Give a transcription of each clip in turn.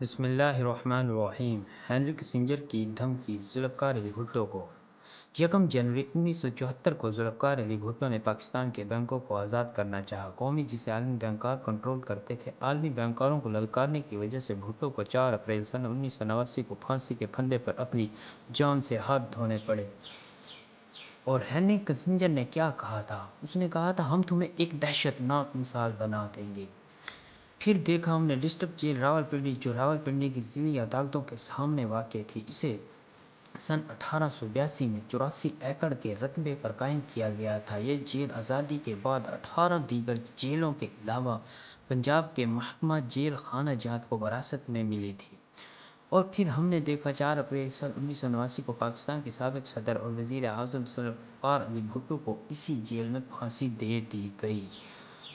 بسم اللہ الرحمن الرحیم۔ ہینری کسنجر کی دھمکی ذوالفقار علی بھٹو کو۔ یکم جنوری 1974 کو ذوالفقار علی بھٹو نے پاکستان کے بینکوں کو آزاد کرنا چاہا۔ قومی جسے عالمی بینکار کنٹرول کرتے تھے، عالمی بینکاروں کو للکارنے کی وجہ سے بھٹو کو 4 اپریل سن 1989 کو پھانسی کے پھندے پر اپنی جان سے ہاتھ دھونے پڑے۔ اور ہینری کسنجر نے کیا کہا تھا؟ اس نے کہا تھا، ہم تمہیں ایک دہشت ناک مثال بنا دیں گے۔ پھر دیکھا ہم نے ڈسٹرکٹ جیل راولپنڈی، جو راولپنڈی کی ضلعی عدالتوں کے سامنے واقع تھی، اسے سن 1882 میں 84 ایکڑ کے رقبے پر قائم کیا گیا تھا۔ یہ جیل آزادی کے بعد 18 دیگر جیلوں کے علاوہ پنجاب کے محکمہ جیل خانہ جات کو وراثت میں ملی تھی۔ اور پھر ہم نے دیکھا 4 اپریل سن 1979 کو پاکستان کے سابق صدر اور وزیر اعظم ذوالفقار علی بھٹو کو اسی جیل میں پھانسی دے دی گئی۔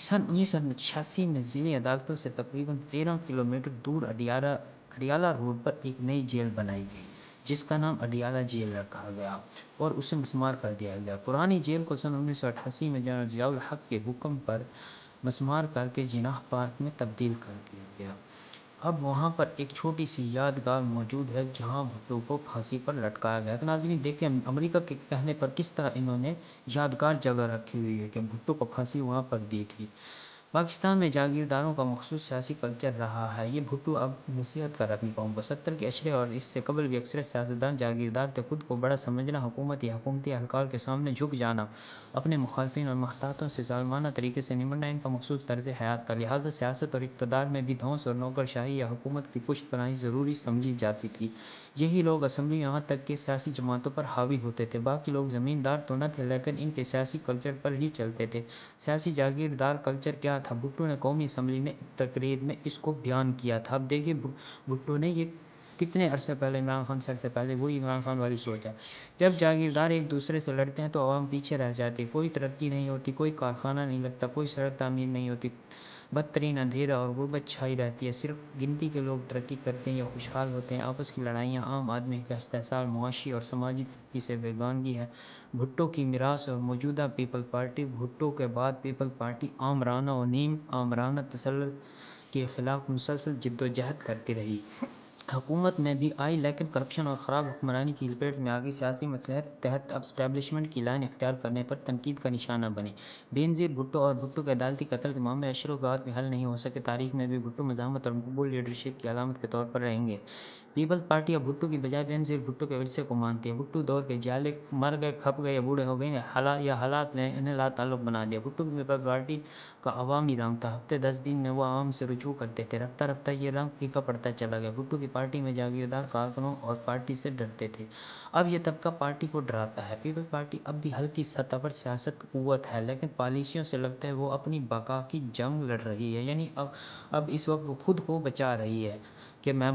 سن 1986 میں ضلعی عدالتوں سے تقریباً 13 کلومیٹر دور اڈیالہ روڈ پر ایک نئی جیل بنائی گئی، جس کا نام اڈیالہ جیل رکھا گیا اور اسے مسمار کر دیا گیا۔ پرانی جیل کو سن 1988 میں جنرل ضیاء الحق کے حکم پر مسمار کر کے جناح پارک میں تبدیل کر دیا گیا۔ اب وہاں پر ایک چھوٹی سی یادگار موجود ہے جہاں بھٹو کو پھانسی پر لٹکایا گیا۔ تو ناظرین دیکھیں، امریکہ کے کہنے پر کس طرح انہوں نے یادگار جگہ رکھی ہوئی ہے کہ بھٹو کو پھانسی وہاں پر دی تھی۔ پاکستان میں جاگیرداروں کا مخصوص سیاسی کلچر رہا ہے۔ یہ بھٹو اب نصیحت کر اپنی قوم کو۔ 70 کے اشرے اور اس سے قبل بھی اکثر سیاستدان جاگیردار تھے۔ خود کو بڑا سمجھنا، حکومت یا حکومتی اہلکار کے سامنے جھک جانا، اپنے مخالفین اور محتاطوں سے ظالمانہ طریقے سے نمٹنا ان کا مخصوص طرز حیات تھا۔ لہٰذا سیاست اور اقتدار میں بھی دھونس اور نوکرشاہی یا حکومت کی پشت پناہی ضروری سمجھی جاتی تھی۔ یہی لوگ اسمبلی میں یہاں تک کہ سیاسی جماعتوں پر حاوی ہوتے تھے۔ باقی لوگ زمیندار تو نہ تھے، لیکن ان کے سیاسی کلچر پر ہی چلتے تھے۔ سیاسی جاگیردار کلچر کیا تھا؟ بھٹو نے قومی اسمبلی میں ایک تقریر میں اس کو بیان کیا تھا۔ اب دیکھیے بھٹو نے یہ کتنے عرصے پہلے، عمران خان سے پہلے، وہی عمران خان والی سوچ ہے۔ جب جاگیردار ایک دوسرے سے لڑتے ہیں تو عوام پیچھے رہ جاتی ہے، کوئی ترقی نہیں ہوتی، کوئی کارخانہ نہیں لگتا، کوئی سڑک تعمیر نہیں ہوتی، بدترین اندھیرا اور غربت چھائی رہتی ہے۔ صرف گنتی کے لوگ ترقی کرتے ہیں یا خوشحال ہوتے ہیں۔ آپس کی لڑائیاں، عام آدمی کا استحصال، معاشی اور سماجی ترقی سے بیگانگی ہے۔ بھٹو کی میراث اور موجودہ پیپل پارٹی۔ بھٹو کے بعد پیپل پارٹی آمرانہ و نیم آمرانہ تسلط کے خلاف مسلسل جدوجہد کرتی رہی۔ حکومت میں بھی آئی، لیکن کرپشن اور خراب حکمرانی کی لپیٹ میں آگئی۔ سیاسی مصلحت کے تحت اب اسٹیبلشمنٹ کی لائن اختیار کرنے پر تنقید کا نشانہ بنی۔ بینظیر بھٹو اور بھٹو کے عدالتی قتل کے معاملے عشروں کے بعد بھی حل نہیں ہو سکے۔ تاریخ میں بھی بھٹو مزاحمت اور مقبول لیڈرشپ کی علامت کے طور پر رہیں گے۔ پیپلز پارٹی اب بھٹو کی بجائے بینظیر بھٹو کے ورثے کو مانتی ہے۔ بھٹو دور کے جیالے مر گئے، کھپ گئے یا بوڑھے ہو گئے، یا حالات نے انہیں لا تعلق بنا دیا۔ بھٹو کی پیپلز پارٹی کا عوامی رنگ تھا۔ ہفتے 10 دن میں وہ عوام سے رجوع کرتے تھے۔ رفتہ رفتہ یہ رنگ پھیکا پڑتا چلا گیا۔ بھٹو کی پارٹی میں جاگیردار کارکنوں اور پارٹی سے ڈرتے تھے۔ اب یہ طبقہ پارٹی کو ڈراتا ہے۔ پیپلز پارٹی اب بھی ہلکی سطح پر سیاست قوت ہے، لیکن پالیسیوں سے لگتا ہے وہ اپنی بقا کی جنگ لڑ رہی ہے۔ یعنی اب اس وقت وہ خود کو بچا رہی ہے کہ میں